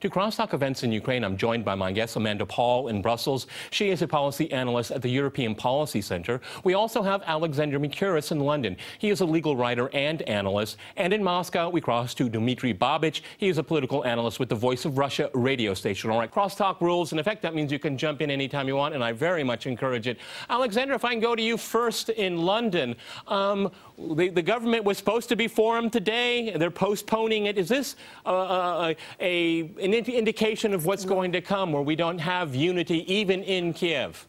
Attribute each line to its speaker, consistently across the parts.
Speaker 1: To crosstalk events in Ukraine, I'm joined by my guest, Amanda Paul, in Brussels. She is a policy analyst at the European Policy Center. We also have Alexander Mikuris in London. He is a legal writer and analyst. And in Moscow, we cross to Dmitry Babich. He is a political analyst with the Voice of Russia radio station. All right, crosstalk rules. In effect, that means you can jump in anytime you want, and I very much encourage it. Alexander, if I can go to you first in London. The government was supposed to be formed today. They're postponing it. Is this an indication of what's going to come, where we don't have unity even in Kiev?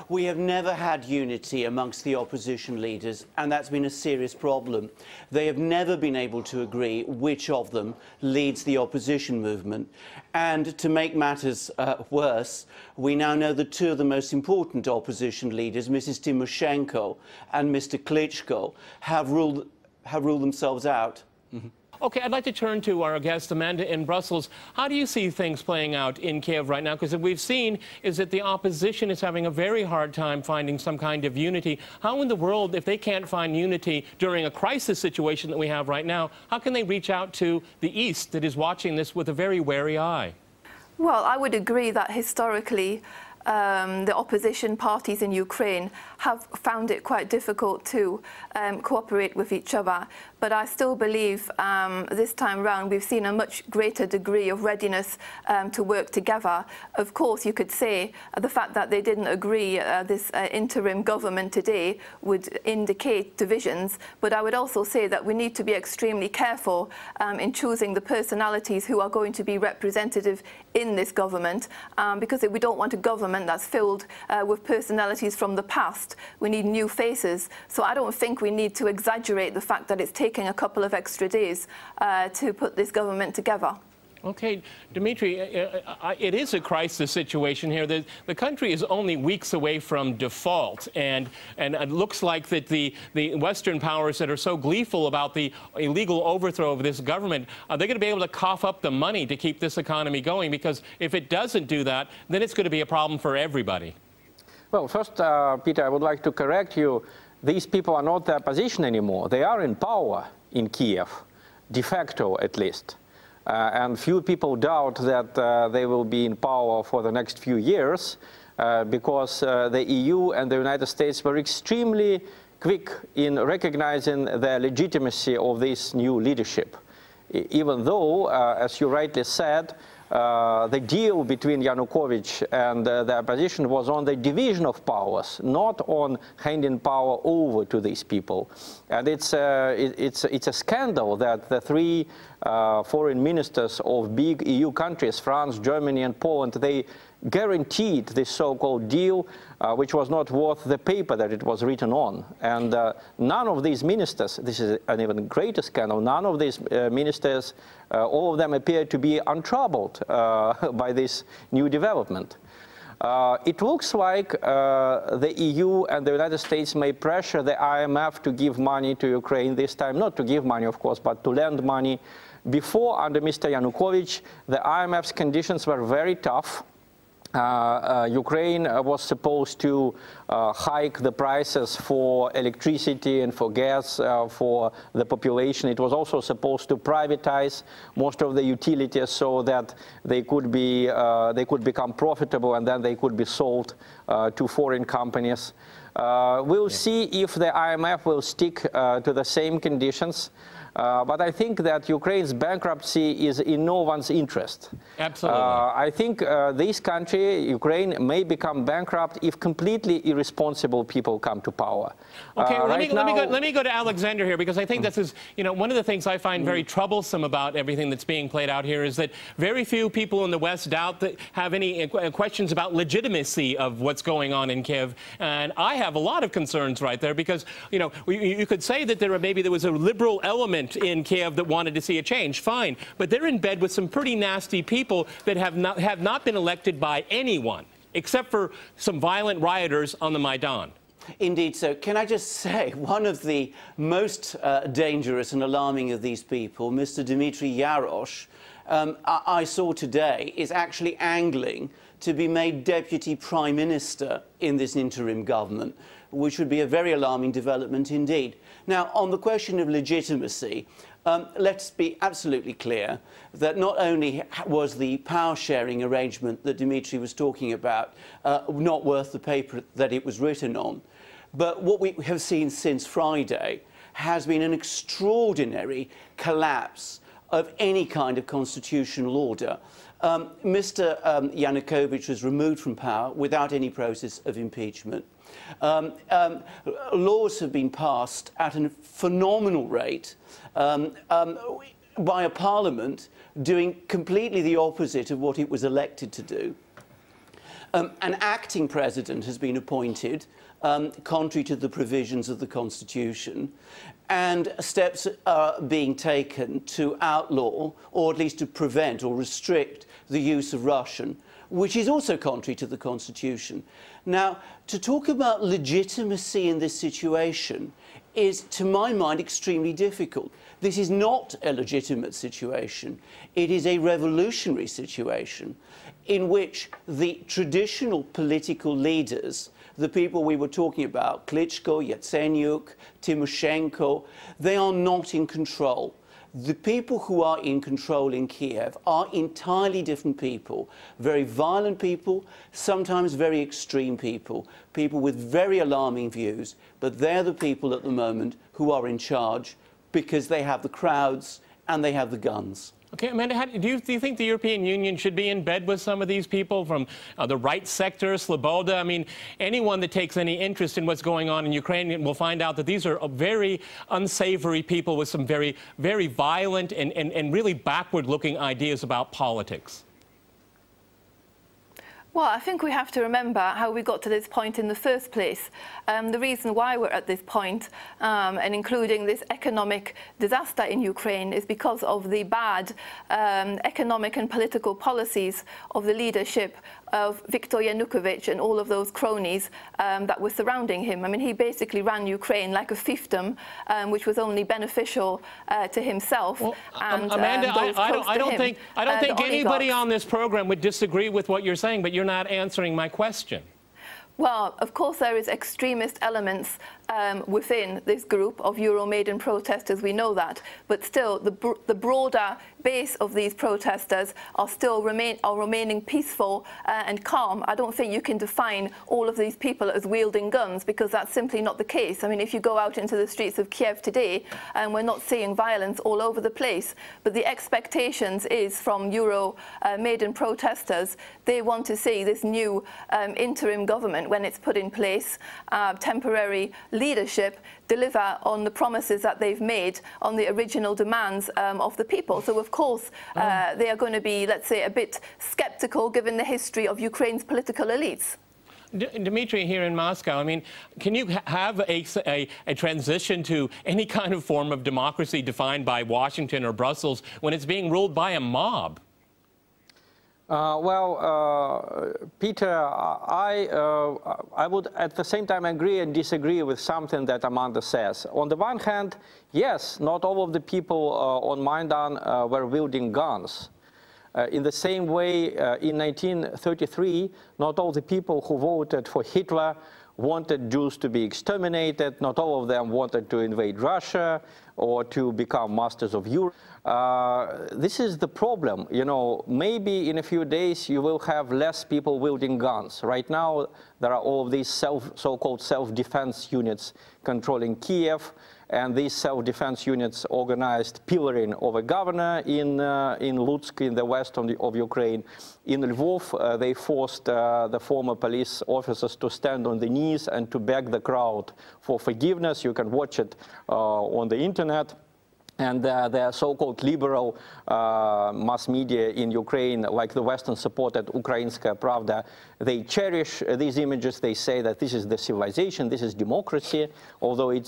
Speaker 2: We have never had unity amongst the opposition leaders, and that's been a serious problem. They have never been able to agree which of them leads the opposition movement. And to make matters worse, we now know that two of the most important opposition leaders, Mrs. Tymoshenko and Mr. Klitschko, have ruled themselves out.
Speaker 1: Mm-hmm. Okay, I'd like to turn to our guest, Amanda, in Brussels. How do you see things playing out in Kiev right now? Because what we've seen is that the opposition is having a very hard time finding some kind of unity. How in the world, if they can't find unity during a crisis situation that we have right now, how can they reach out to the East that is watching this with a very wary eye?
Speaker 3: Well, I would agree that historically, the opposition parties in Ukraine have found it quite difficult to cooperate with each other. But I still believe this time round we've seen a much greater degree of readiness to work together. Of course, you could say the fact that they didn't agree this interim government today would indicate divisions. But I would also say that we need to be extremely careful in choosing the personalities who are going to be representative in this government, because we don't want a government that's filled with personalities from the past. We need new faces. So I don't think we need to exaggerate the fact that it's taking a couple of extra days to put this government together.
Speaker 1: Okay, Dmitry, it is a crisis situation here. The country is only weeks away from default, and it looks like that the Western powers that are so gleeful about the illegal overthrow of this government, they're going to be able to cough up the money to keep this economy going, because if it doesn't do that, then it's going to be a problem for everybody.
Speaker 4: Well, first, Peter, I would like to correct you. These people are not the opposition anymore. They are in power in Kiev, de facto at least. And few people doubt that they will be in power for the next few years, because the EU and the United States were extremely quick in recognizing the legitimacy of this new leadership. Even though, as you rightly said, the deal between Yanukovych and the opposition was on the division of powers, not on handing power over to these people. And it's a scandal that the three foreign ministers of big EU countries, France, Germany, and Poland, they guaranteed this so-called deal, which was not worth the paper that it was written on. And none of these ministers, this is an even greater scandal, none of these ministers, all of them appear to be untroubled by this new development. It looks like the EU and the United States may pressure the IMF to give money to Ukraine this time, not to give money, of course, but to lend money. Before, under Mr. Yanukovych, the IMF's conditions were very tough. Ukraine was supposed to hike the prices for electricity and for gas for the population. It was also supposed to privatize most of the utilities so that they could become profitable, and then they could be sold to foreign companies. We'll see if the IMF will stick to the same conditions. But I think that Ukraine's bankruptcy is in no one's interest.
Speaker 1: Absolutely.
Speaker 4: I think this country, Ukraine, may become bankrupt if completely irresponsible people come to power.
Speaker 1: Okay, let me go to Alexander here, because I think this is, one of the things I find very troublesome about everything that's being played out here is that very few people in the West have any questions about legitimacy of what's going on in Kiev. And I have a lot of concerns right there, because, you could say that maybe there was a liberal element in Kiev that wanted to see a change, fine, but they're in bed with some pretty nasty people that have not been elected by anyone, except for some violent rioters on the Maidan.
Speaker 2: Indeed so. Can I just say, one of the most dangerous and alarming of these people, Mr. Dmitry Yarosh, I saw today, is actually angling to be made Deputy Prime Minister in this interim government, which would be a very alarming development indeed. Now, on the question of legitimacy, let's be absolutely clear that not only was the power-sharing arrangement that Dmitry was talking about not worth the paper that it was written on, but what we have seen since Friday has been an extraordinary collapse of any kind of constitutional order. Mr. Yanukovych was removed from power without any process of impeachment. Laws have been passed at a phenomenal rate by a parliament doing completely the opposite of what it was elected to do. An acting president has been appointed, contrary to the provisions of the Constitution, and steps are being taken to outlaw, or at least to prevent or restrict, the use of Russian, which is also contrary to the Constitution. Now, to talk about legitimacy in this situation is, to my mind, extremely difficult. This is not a legitimate situation. It is a revolutionary situation in which the traditional political leaders, the people we were talking about, Klitschko, Yatsenyuk, Tymoshenko, they are not in control. The people who are in control in Kiev are entirely different people, very violent people, sometimes very extreme people, people with very alarming views, but they're the people at the moment who are in charge because they have the crowds and they have the guns.
Speaker 1: Okay, Amanda, do you think the European Union should be in bed with some of these people from the right sector, Sloboda? I mean, anyone that takes any interest in what's going on in Ukraine will find out that these are very unsavory people with some very, very violent and really backward-looking ideas about politics.
Speaker 3: Well, I think we have to remember how we got to this point in the first place. The reason why we're at this point, and including this economic disaster in Ukraine, is because of the bad economic and political policies of the leadership of Viktor Yanukovych and all of those cronies that were surrounding him. I mean, he basically ran Ukraine like a fiefdom, which was only beneficial to himself.
Speaker 1: Well,
Speaker 3: and
Speaker 1: Amanda, I don't think anybody
Speaker 3: oligarchs.
Speaker 1: on this program would disagree with what you're saying, but you're not answering my question.
Speaker 3: Well, of course there is extremist elements within this group of Euromaidan protesters, we know that, but still the broader base of these protesters are still remaining peaceful and calm. I don't think you can define all of these people as wielding guns, because that's simply not the case. I mean, if you go out into the streets of Kiev today, we're not seeing violence all over the place, but the expectations is from Euromaidan protesters, they want to see this new interim government, when it's put in place, temporary leadership, deliver on the promises that they've made on the original demands of the people. So, of course, they are going to be, let's say, a bit skeptical given the history of Ukraine's political elites.
Speaker 1: Dmitry, here in Moscow, I mean, can you have a transition to any kind of form of democracy defined by Washington or Brussels when it's being ruled by a mob?
Speaker 4: Peter, I would at the same time agree and disagree with something that Amanda says. On the one hand, yes, not all of the people on Maidan were wielding guns. In the same way, in 1933, not all the people who voted for Hitler wanted Jews to be exterminated. Not all of them wanted to invade Russia or to become masters of Europe. This is the problem. You know, maybe in a few days you will have less people wielding guns. Right now, there are all of these so-called self-defense units controlling Kiev, and these self-defense units organized pillaring of a governor in Lutsk, in the west of Ukraine. In Lvov, they forced the former police officers to stand on the knees and to beg the crowd for forgiveness. You can watch it on the internet. And the so-called liberal mass media in Ukraine, like the Western-supported Ukrainskaya Pravda, they cherish these images. They say that this is the civilization, this is democracy, although it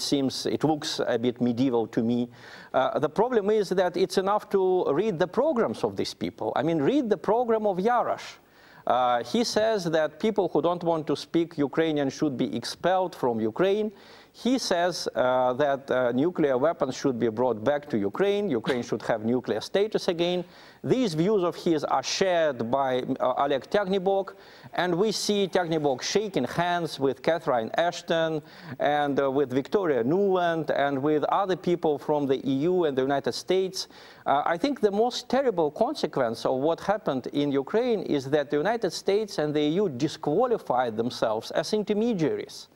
Speaker 4: looks a bit medieval to me. The problem is that it's enough to read the programs of these people. I mean, read the program of Yarosh. He says that people who don't want to speak Ukrainian should be expelled from Ukraine. He says that nuclear weapons should be brought back to Ukraine. Ukraine should have nuclear status again. These views of his are shared by Oleg Ternibok, and we see Ternibok shaking hands with Catherine Ashton and with Victoria Nuland and with other people from the EU and the United States. I think the most terrible consequence of what happened in Ukraine is that the United States and the EU disqualified themselves as intermediaries.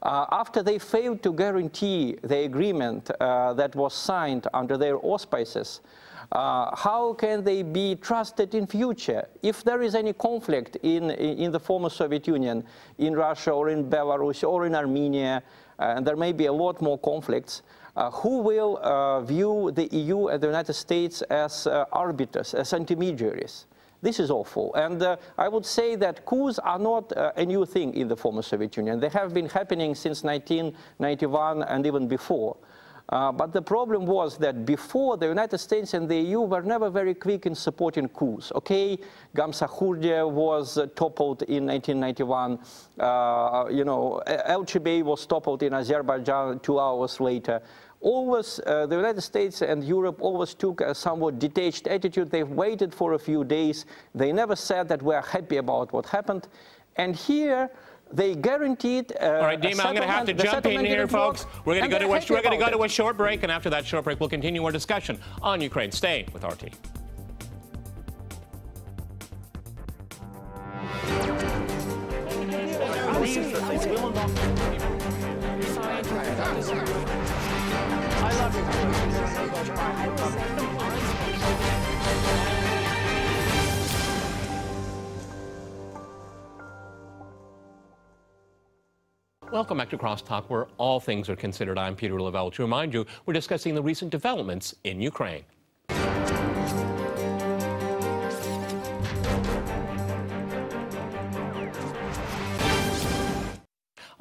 Speaker 4: After they failed to guarantee the agreement that was signed under their auspices, how can they be trusted in future? If there is any conflict in the former Soviet Union, in Russia or in Belarus or in Armenia, and there may be a lot more conflicts, who will view the EU and the United States as arbiters, as intermediaries? This is awful. And I would say that coups are not a new thing in the former Soviet Union. They have been happening since 1991 and even before. But the problem was that before, the United States and the EU were never very quick in supporting coups. Okay, Gamsahurdia was toppled in 1991. LCB was toppled in Azerbaijan 2 hours later. Always, the United States and Europe always took a somewhat detached attitude. They waited for a few days. They never said that we are happy about what happened. And here, they guaranteed.
Speaker 1: All right, Dima, I'm going to have to jump in here, folks. We're going to go to a short break, and after that short break, we'll continue our discussion on Ukraine. Stay with RT. Welcome back to Crosstalk, where all things are considered. I'm Peter Lavelle. To remind you, we're discussing the recent developments in Ukraine.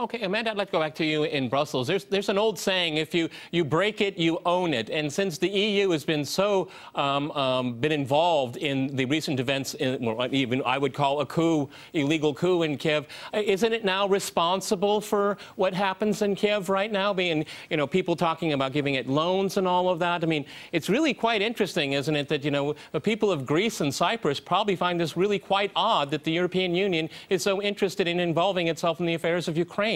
Speaker 1: Okay, Amanda, I'd like to go back to you in Brussels. There's an old saying, if you break it, you own it. And since the EU has been so been involved in the recent events, even I would call a coup, illegal coup in Kiev, isn't it now responsible for what happens in Kiev right now? Being, people talking about giving it loans and all of that. I mean, it's really quite interesting, isn't it, that, the people of Greece and Cyprus probably find this really quite odd that the European Union is so interested in involving itself in the affairs of Ukraine.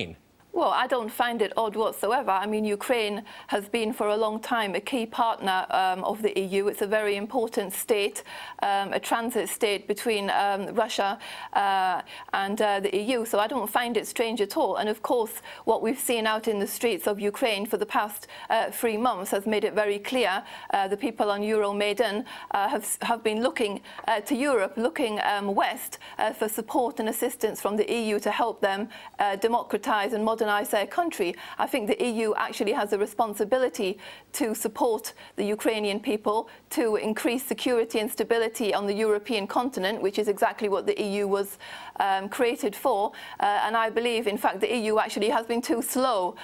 Speaker 3: Well, I don't find it odd whatsoever. I mean, Ukraine has been for a long time a key partner of the EU. It's a very important state, a transit state between Russia and the EU. So I don't find it strange at all. And of course, what we've seen out in the streets of Ukraine for the past 3 months has made it very clear. The people on Euromaidan have been looking to Europe, looking west for support and assistance from the EU to help them democratize and modernize their country. I think the EU actually has a responsibility to support the Ukrainian people, to increase security and stability on the European continent, which is exactly what the EU was created for. And I believe, in fact, the EU actually has been too slow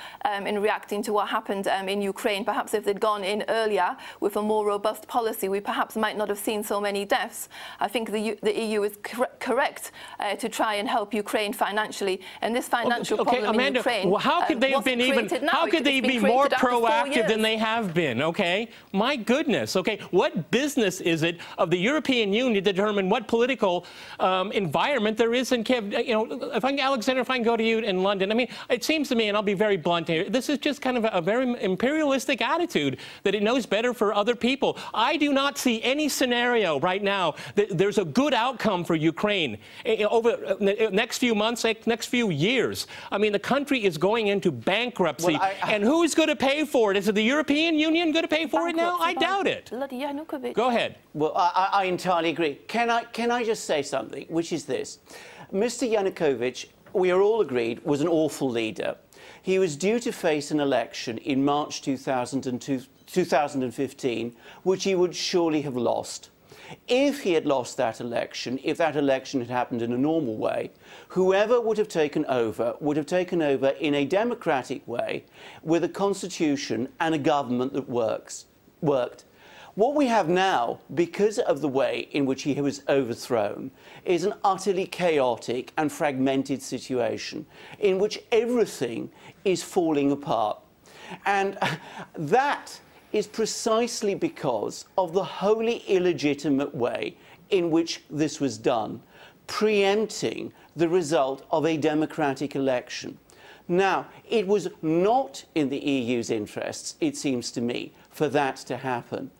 Speaker 3: in reacting to what happened in Ukraine. Perhaps if they'd gone in earlier with a more robust policy, we perhaps might not have seen so many deaths. I think the EU is correct to try and help Ukraine financially. And this financial problem
Speaker 1: Amanda,
Speaker 3: in Ukraine,
Speaker 1: well, how could they have been how could they be more proactive than they have been? Okay, my goodness. Okay, what business is it of the European Union to determine what political environment there is in Kiev? Alexander, if I can go to you in London, I mean, it seems to me, and I'll be very blunt here, this is just kind of a very imperialistic attitude that it knows better for other people. I do not see any scenario right now that there's a good outcome for Ukraine over the next few months, next few years. I mean, the country is going into bankruptcy, and who's going to pay for it? Is it the European Union going to pay for it now? I doubt it. Go ahead.
Speaker 2: Well, I entirely agree. Can I just say something, which is this? Mr. Yanukovych, we are all agreed, was an awful leader. He was due to face an election in March 2015, which he would surely have lost. If he had lost that election, if that election had happened in a normal way, whoever would have taken over in a democratic way with a constitution and a government that worked. What we have now, because of the way in which he was overthrown, is an utterly chaotic and fragmented situation in which everything is falling apart. And that is precisely because of the wholly illegitimate way in which this was done, preempting the result of a democratic election. Now, it was not in the EU's interests, it seems to me, for that to happen.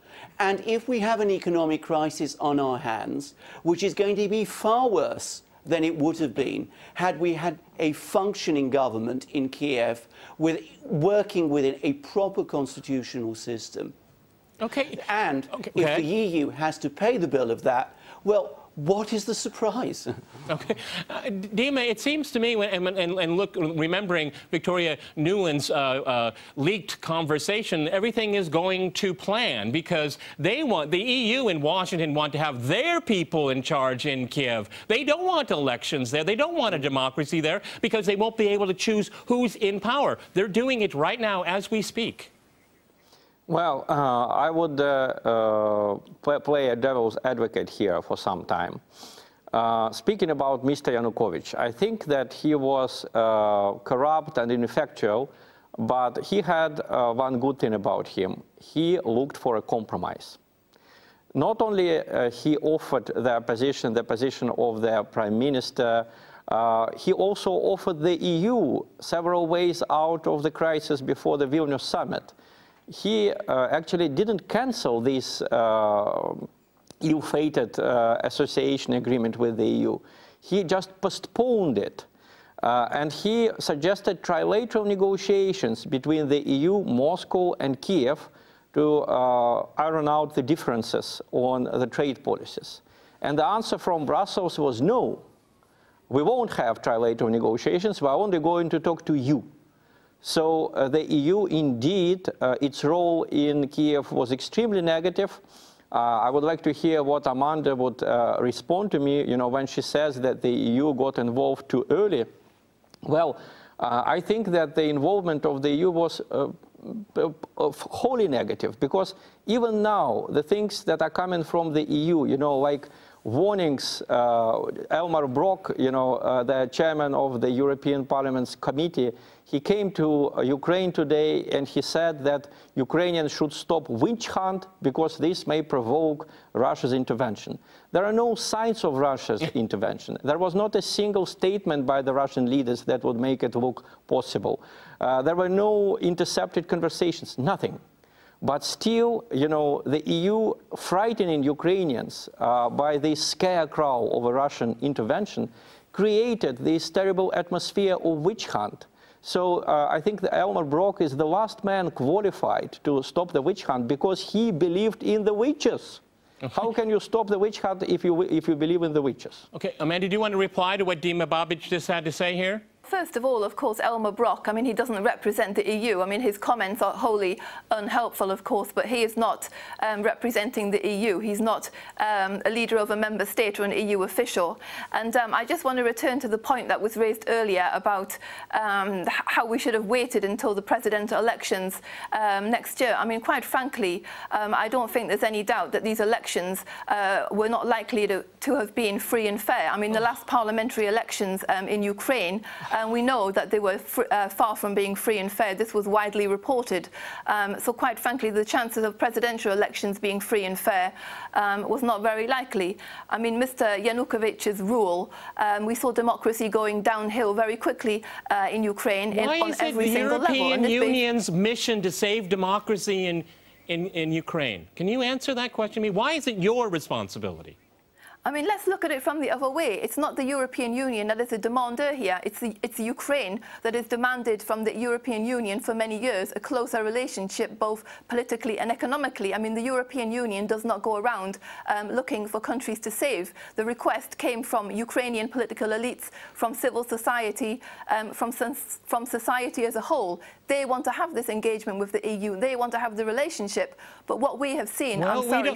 Speaker 2: And if we have an economic crisis on our hands, which is going to be far worse than it would have been had we had a functioning government in Kiev working within a proper constitutional system.
Speaker 1: Okay.
Speaker 2: And if the EU has to pay the bill of that, well, what is the surprise?
Speaker 1: Okay. Dima, it seems to me, remembering Victoria Nuland's leaked conversation, everything is going to plan because the EU in Washington want to have their people in charge in Kiev. They don't want elections there. They don't want a democracy there because they won't be able to choose who's in power. They're doing it right now as we speak.
Speaker 4: Well, I would play a devil's advocate here for some time. Speaking about Mr. Yanukovych, I think that he was corrupt and ineffectual, but he had one good thing about him. He looked for a compromise. Not only he offered the position of the prime minister, he also offered the EU several ways out of the crisis before the Vilnius summit. He actually didn't cancel this ill-fated association agreement with the EU. He just postponed it. And he suggested trilateral negotiations between the EU, Moscow, and Kiev to iron out the differences on the trade policies. And the answer from Brussels was no. We won't have trilateral negotiations. We're only going to talk to you. So the EU, indeed, its role in Kiev was extremely negative. I would like to hear what Amanda would respond to me, when she says that the EU got involved too early. Well, I think that the involvement of the EU was wholly negative, because even now, the things that are coming from the EU, like warnings, Elmar Brok, the chairman of the European Parliament's committee, he came to Ukraine today and he said that Ukrainians should stop witch hunt because this may provoke Russia's intervention. There are no signs of Russia's intervention. There was not a single statement by the Russian leaders that would make it look possible. There were no intercepted conversations, nothing. But still, the EU frightening Ukrainians by this scarecrow of a Russian intervention created this terrible atmosphere of witch hunt. So I think that Elmar Brok is the last man qualified to stop the witch hunt because he believed in the witches. How can you stop the witch hunt if you believe in the witches?
Speaker 1: Okay, Amanda, do you want to reply to what Dima Babic just had to say here?
Speaker 3: First of all, of course, Elmar Brok, he doesn't represent the EU. His comments are wholly unhelpful, of course, but he is not representing the EU. He's not a leader of a member state or an EU official. And I just want to return to the point that was raised earlier about how we should have waited until the presidential elections next year. Quite frankly, I don't think there's any doubt that these elections were not likely to have been free and fair. The last parliamentary elections in Ukraine, we know that they were far from being free and fair. This was widely reported. So quite frankly, the chances of presidential elections being free and fair was not very likely. Mr. Yanukovych's rule, we saw democracy going downhill very quickly in Ukraine on every single level.
Speaker 1: Why is it the European Union's mission to save democracy in Ukraine? Can you answer that question to me? Why is it your responsibility?
Speaker 3: Let's look at it from the other way. It's not the European Union that is the demander here. It's Ukraine that has demanded from the European Union for many years a closer relationship, both politically and economically. The European Union does not go around looking for countries to save. The request came from Ukrainian political elites, from civil society, from society as a whole. They want to have this engagement with the EU. They want to have the relationship. But what we have seen,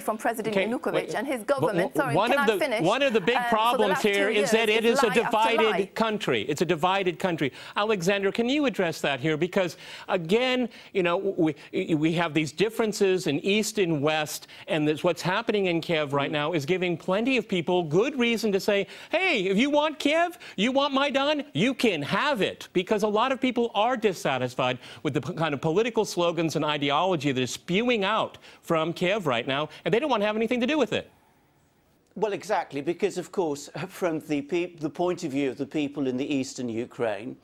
Speaker 3: from President Yanukovych and his government...
Speaker 1: One of the the big problems here is that it is a divided country. It's a divided country. Alexander, can you address that here? Because again, you know, we have these differences in East and West, and what's happening in Kiev right now is giving plenty of people good reason to say, hey, if you want Kiev, you want Maidan, you can have it. Because a lot of people are dissatisfied with the kind of political slogans and ideology that is spewing out from Kiev right now, and they don't want to have anything to do with it.
Speaker 2: Well, exactly, because, of course, from the point of view of the people in the eastern Ukraine,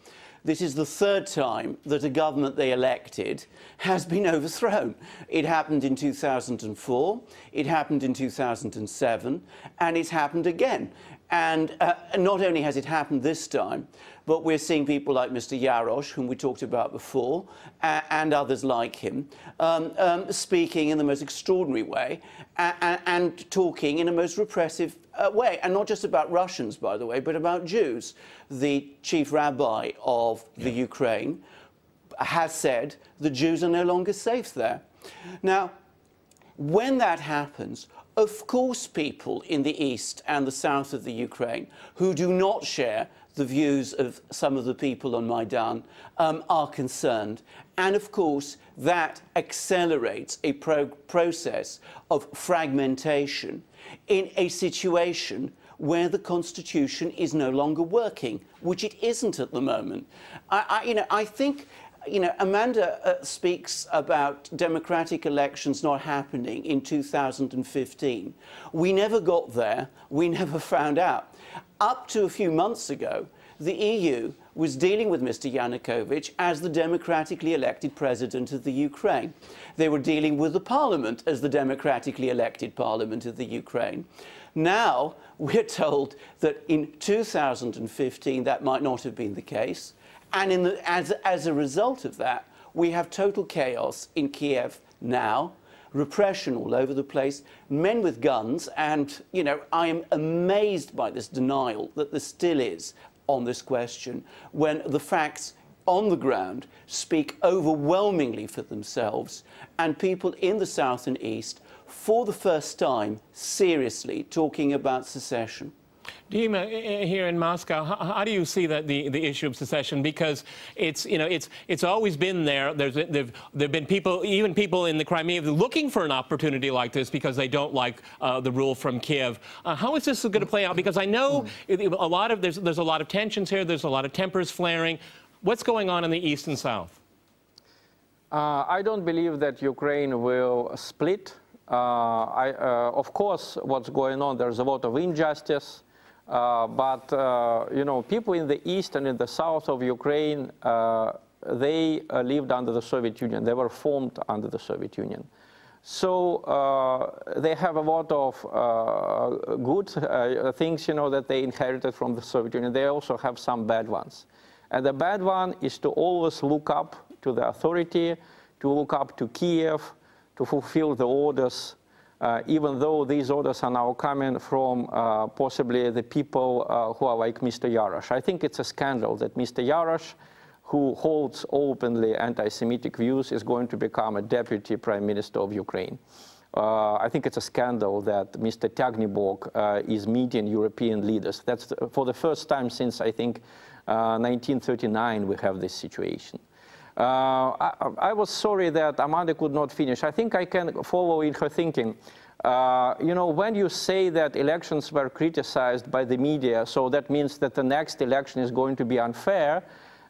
Speaker 2: this is the third time that a government they elected has been overthrown. It happened in 2004, it happened in 2007, and it's happened again. And not only has it happened this time, but we're seeing people like Mr. Yarosh, whom we talked about before, and others like him, speaking in the most extraordinary way and talking in a most repressive way. And not just about Russians, by the way, but about Jews. The chief rabbi of the Ukraine has said the Jews are no longer safe there. Now, when that happens, of course, people in the east and the south of the Ukraine who do not share the views of some of the people on Maidan are concerned. And of course, that accelerates a process of fragmentation in a situation where the constitution is no longer working, which it isn't at the moment. I think, you know, Amanda speaks about democratic elections not happening in 2015. We never got there. We never found out. Up to a few months ago, the EU was dealing with Mr. Yanukovych as the democratically elected president of the Ukraine. They were dealing with the parliament as the democratically elected parliament of the Ukraine. Now, we're told that in 2015 that might not have been the case. And as a result of that, we have total chaos in Kiev now, repression all over the place, men with guns, and, you know, I am amazed by this denial that there still is on this question, when the facts on the ground speak overwhelmingly for themselves, and people in the south and east, for the first time, seriously talking about secession.
Speaker 1: Dima, here in Moscow, how do you see that the issue of secession? Because it's, you know, it's always been there. There've been people, even people in the Crimea, looking for an opportunity like this because they don't like the rule from Kiev. How is this going to play out? Because I know there's a lot of tensions here. There's a lot of tempers flaring. What's going on in the east and south?
Speaker 4: I don't believe that Ukraine will split. Of course, what's going on, there's a lot of injustice. But you know, people in the east and in the south of Ukraine, they lived under the Soviet Union. They were formed under the Soviet Union. So they have a lot of good things, you know, that they inherited from the Soviet Union. They also have some bad ones. And the bad one is to always look up to the authority, to look up to Kiev, to fulfill the orders. Even though these orders are now coming from possibly the people who are like Mr. Yarosh. I think it's a scandal that Mr. Yarosh, who holds openly anti-Semitic views, is going to become a deputy prime minister of Ukraine. I think it's a scandal that Mr. Tyagnybok is meeting European leaders. That's for the first time since, I think, 1939 we have this situation. I was sorry that Amanda could not finish. I think I can follow in her thinking. You know, when you say that elections were criticized by the media, so that means that the next election is going to be unfair,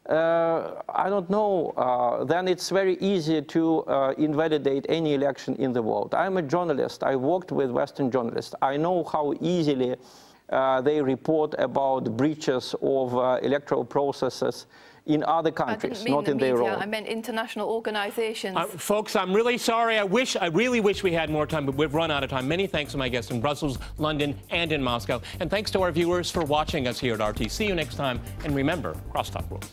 Speaker 4: I don't know. Then it's very easy to invalidate any election in the world. I'm a journalist. I worked with Western journalists. I know how easily they report about breaches of electoral processes in other countries, not in their own.
Speaker 3: I meant international organizations.
Speaker 1: Folks, I'm really sorry. I really wish we had more time, but we've run out of time. Many thanks to my guests in Brussels, London, and in Moscow. And thanks to our viewers for watching us here at RT. See you next time. And remember, crosstalk rules.